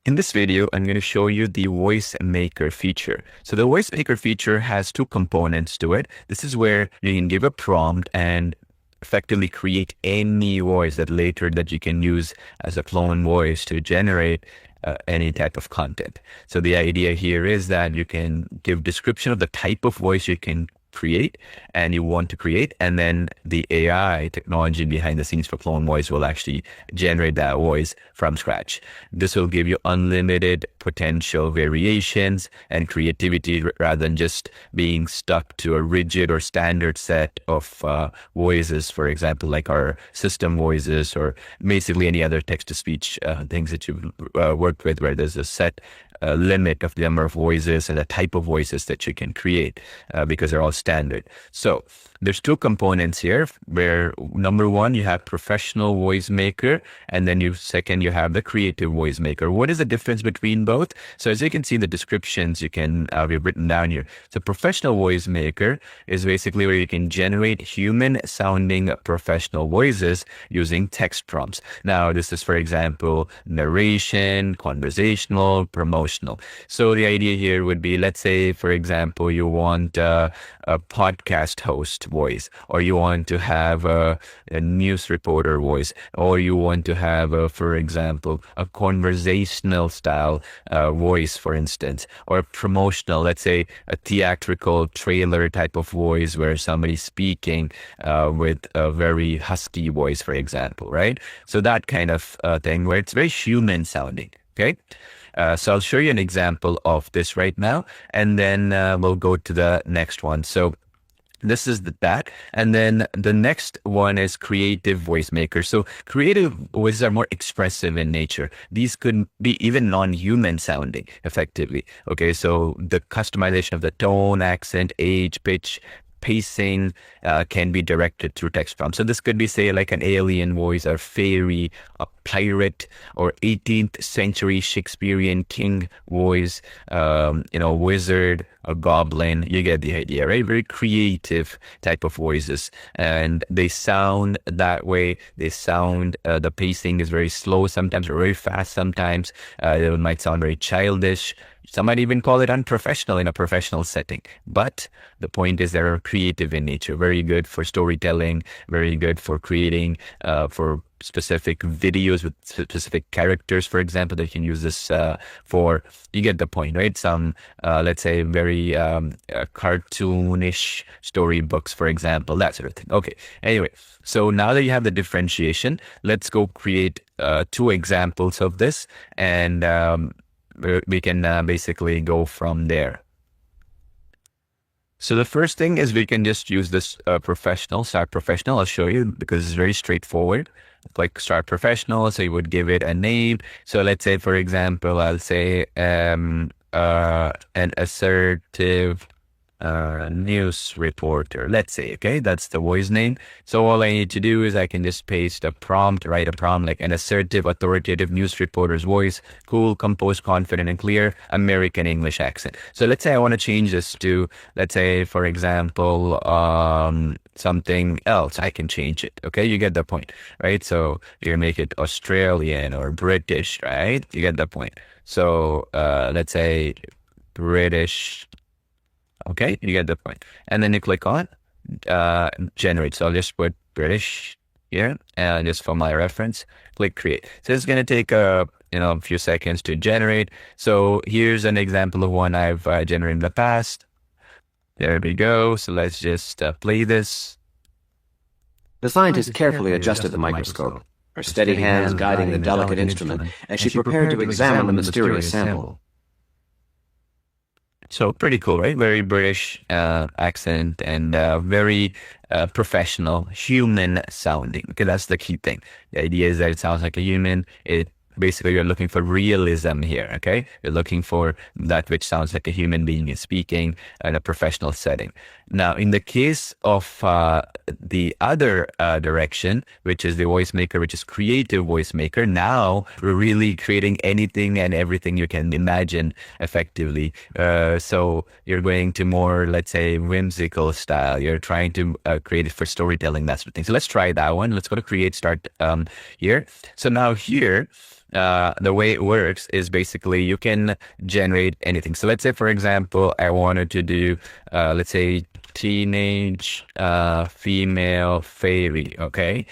In this video, I'm going to show you the voice maker feature. So the voice maker feature has two components to it. This is where you can give a prompt and effectively create any voice that you can use as a clone voice to generate any type of content. So the idea here is that you can give description of the type of voice you can create and you want to create, and then the AI technology behind the scenes for Clone Voice will actually generate that voice from scratch. This will give you unlimited potential variations and creativity rather than just being stuck to a rigid or standard set of voices, for example, like our system voices or basically any other text-to-speech things that you've worked with, where there's a set limit of the number of voices and the type of voices that you can create because they're all standard. So there's two components here where number one, you have professional voice maker, and then second, you have the creative voice maker. What is the difference between both? So as you can see, the descriptions you can we've written down here. So professional voice maker is basically where you can generate human sounding professional voices using text prompts. Now, this is, for example, narration, conversational, promotional. So the idea here would be, let's say, for example, you want a podcast host voice, or you want to have a news reporter voice, or you want to have, for example, a conversational style voice, for instance, or promotional, let's say a theatrical trailer type of voice where somebody's speaking with a very husky voice, for example, right? So that kind of thing where it's very human sounding, okay? So I'll show you an example of this right now, and then we'll go to the next one. So this is that. And then the next one is creative voice maker. So creative voices are more expressive in nature. These could be even non-human sounding effectively. Okay, so the customization of the tone, accent, age, pitch, pacing can be directed through text prompts. So this could be, say, like an alien voice, or fairy, a pirate, or 18th century Shakespearean king voice, wizard, a goblin. You get the idea, right? Very creative type of voices, and they sound that way. They sound, the pacing is very slow sometimes, or very fast sometimes. It might sound very childish. Some might even call it unprofessional in a professional setting. But the point is they're creative in nature, very good for storytelling, very good for creating for specific videos with specific characters, for example. They can use this for, you get the point, right? Some, let's say, very cartoonish storybooks, for example, that sort of thing. Okay, anyway, so now that you have the differentiation, let's go create two examples of this, and we can basically go from there. So the first thing is we can just use this start professional. I'll show you because it's very straightforward. Like start professional, so you would give it a name. So let's say, for example, I'll say an assertive news reporter, let's say. Okay, that's the voice name. So all I need to do is I can just paste a prompt, write a prompt like an assertive, authoritative news reporter's voice, cool, composed, confident, and clear, American English accent. So let's say I want to change this to, let's say, for example, something else. I can change it. Okay, you get the point, right? So you can make it Australian or British, right? You get the point. So let's say British. Okay, you get the point. And then you click on generate. So I'll just put British here, and just for my reference, click create. So it's going to take a few seconds to generate. So here's an example of one I've generated in the past. There we go. So let's just play this. The scientist carefully adjusted the microscope, her steady hands guiding the delicate instrument as she prepared to examine the mysterious sample. So pretty cool, right? Very British accent, and very professional, human sounding. Okay, that's the key thing. The idea is that it sounds like a human. Basically, you're looking for realism here, okay? You're looking for that which sounds like a human being is speaking in a professional setting. Now, in the case of the other direction, which is the voice maker, which is creative voice maker, now we're really creating anything and everything you can imagine effectively. So you're going to more, let's say, whimsical style. You're trying to create it for storytelling, that sort of thing. So let's try that one. Let's go to create, start here. So now here, the way it works is basically you can generate anything. So let's say, for example, I wanted to do, let's say, teenage female fairy. Okay.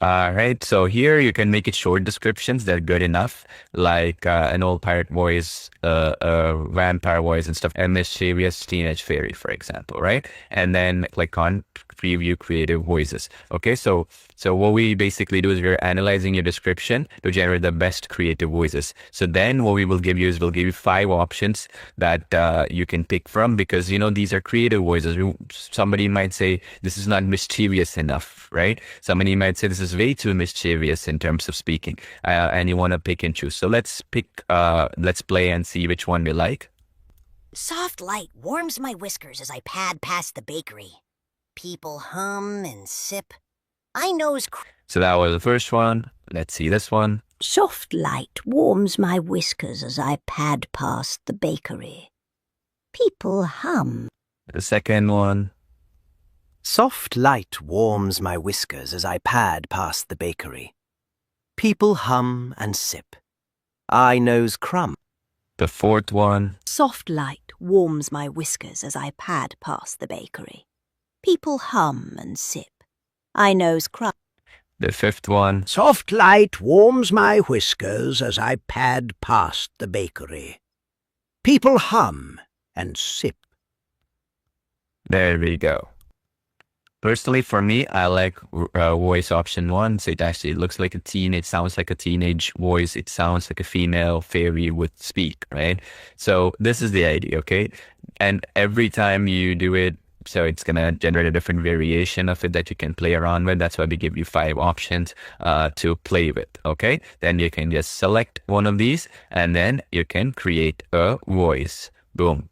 All right. So here you can make it short descriptions that are good enough, like an old pirate voice, vampire voice and stuff, a mischievous teenage fairy, for example, right? And then click on preview creative voices. Okay. So what we basically do is we're analyzing your description to generate the best creative voices. So then what we will give you is we'll give you 5 options that you can pick from, because, you know, these are creative voices. Somebody might say this is not mischievous enough, right? Somebody might say this is way too mischievous in terms of speaking, and you want to pick and choose. So let's play and see which one we like. Soft light warms my whiskers as I pad past the bakery. People hum and sip. I nose. So that was the first one. Let's see this one. Soft light warms my whiskers as I pad past the bakery. People hum. The second one. Soft light warms my whiskers as I pad past the bakery. People hum and sip. I nose crumb. The fourth one. Soft light warms my whiskers as I pad past the bakery. People hum and sip. I nose crumb. The fifth one. Soft light warms my whiskers as I pad past the bakery. People hum and sip. There we go. Personally, for me, I like voice option 1. So it actually looks like it sounds like a teenage voice. It sounds like a female fairy would speak, right? So this is the idea, okay? And every time you do it, so it's going to generate a different variation of it that you can play around with. That's why we give you 5 options to play with, okay? Then you can just select one of these and then you can create a voice. Boom.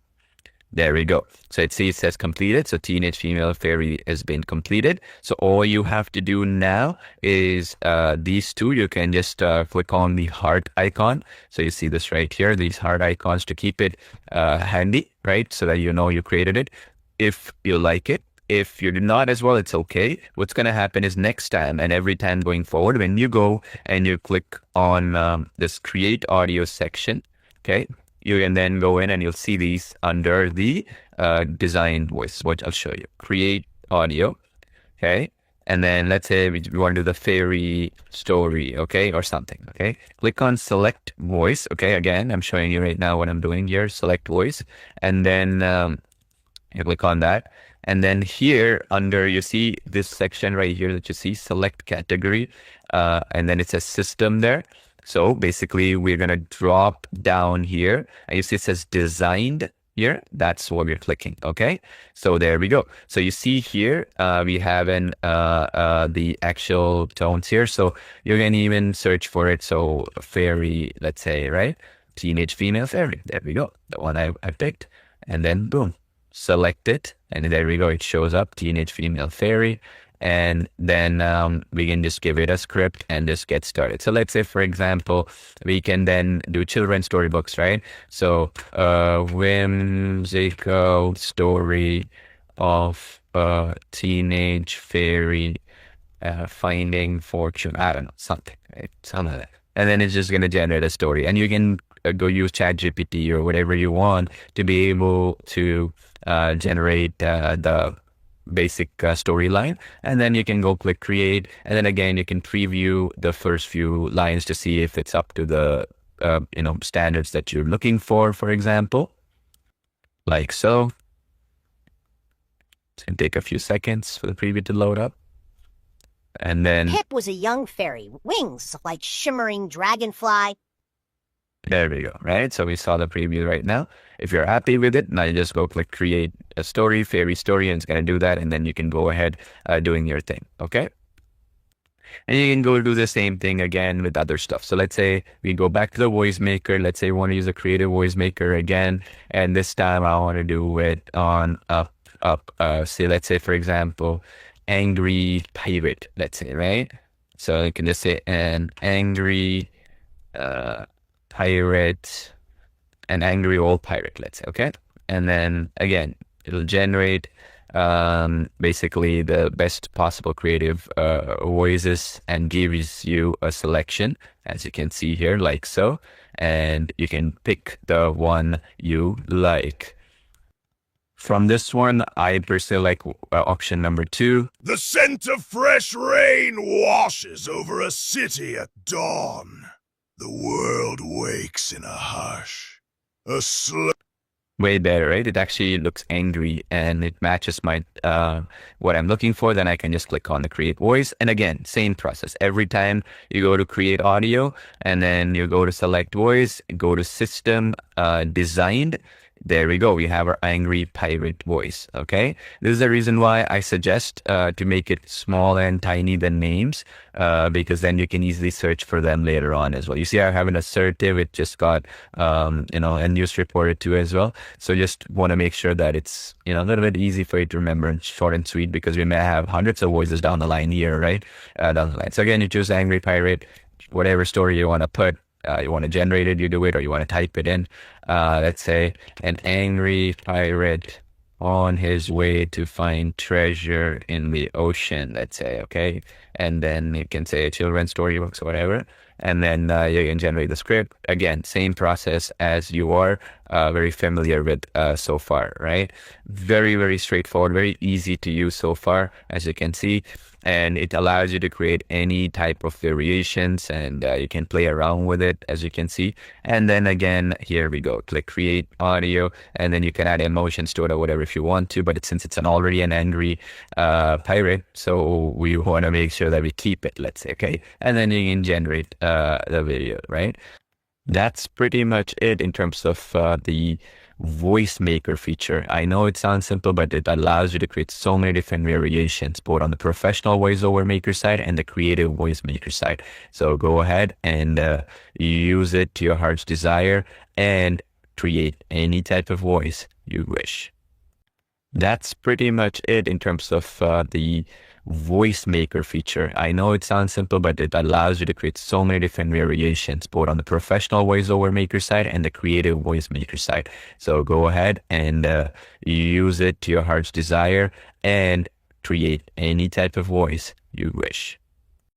There we go. So it says completed. So teenage female fairy has been completed. So all you have to do now is these 2. You can just click on the heart icon. So you see this right here, these heart icons, to keep it handy, right? So that you know you created it. If you like it. If you do not as well, it's okay. What's going to happen is next time and every time going forward, when you go and you click on this create audio section, okay, you can then go in and you'll see these under the design voice, which I'll show you. Create audio, okay? And then let's say we want to do the fairy story, okay, or something, okay? Click on select voice, okay? Again, I'm showing you right now what I'm doing here, select voice. And then you click on that. And then here under, you see this section right here that you see, select category. And then it says system there. So basically we're going to drop down here and you see it says designed here. That's what we're clicking. Okay. So there we go. So you see here, we have the actual tones here. So you can even search for it. So fairy, let's say, right? Teenage female fairy. There we go. The one I picked, and then boom, select it. And there we go. It shows up teenage female fairy. And then we can just give it a script and just get started. So let's say, for example, we can then do children's storybooks, right? So whimsical story of a teenage fairy finding fortune. I don't know, something, right? Something like that. And then it's just going to generate a story. And you can go use ChatGPT or whatever you want to be able to generate the basic storyline, and then you can go click create, and then again you can preview the first few lines to see if it's up to the standards that you're looking for example, like so. It's gonna take a few seconds for the preview to load up, and then Pip was a young fairy, wings like shimmering dragonfly. there we go, right? So we saw the preview right now. If you're happy with it, now you just go click create a story, fairy story, and it's going to do that. And then you can go ahead doing your thing, okay? And you can go do the same thing again with other stuff. So let's say we go back to the voice maker. Let's say we want to use a creative voice maker again. And this time I want to do it on say, let's say, for example, angry pirate, let's say, right? So you can just say an angry pirate, an angry old pirate, let's say, okay? And then again, it'll generate basically the best possible creative voices and gives you a selection, as you can see here, like so, and you can pick the one you like. From this one, I personally like option number 2. The scent of fresh rain washes over a city at dawn. The world wakes in a hush. Way better, right? It actually looks angry and it matches my what I'm looking for. Then I can just click on the create voice, and again, same process. Every time you go to create audio and then you go to select voice, go to system, designed. There we go. We have our angry pirate voice. Okay. This is the reason why I suggest to make it small and tiny than names, because then you can easily search for them later on as well. You see, I have an assertive. It just got, a news reported to as well. So just want to make sure that it's, a little bit easy for you to remember and short and sweet, because we may have hundreds of voices down the line here, right? Down the line. So again, you choose angry pirate, whatever story you want to put. You want to generate it, you do it, or you want to type it in. Let's say an angry pirate on his way to find treasure in the ocean, let's say, okay? And then you can say children's storybooks or whatever. And then you can generate the script. Again, same process as you are very familiar with so far, right? Very, very straightforward, very easy to use so far, as you can see. And it allows you to create any type of variations, and you can play around with it, as you can see. And then again, here we go, click create audio, and then you can add emotions to it or whatever if you want to, but since it's already an angry pirate, so we want to make sure that we keep it, let's say, okay? And then you can generate the video, right? That's pretty much it in terms of the voice maker feature. I know it sounds simple, but it allows you to create so many different variations, both on the professional voiceover maker side and the creative voice maker side. So go ahead and use it to your heart's desire and create any type of voice you wish. That's pretty much it in terms of the voice maker feature. I know it sounds simple, but it allows you to create so many different variations, both on the professional voiceover maker side and the creative voice maker side. So go ahead and use it to your heart's desire and create any type of voice you wish.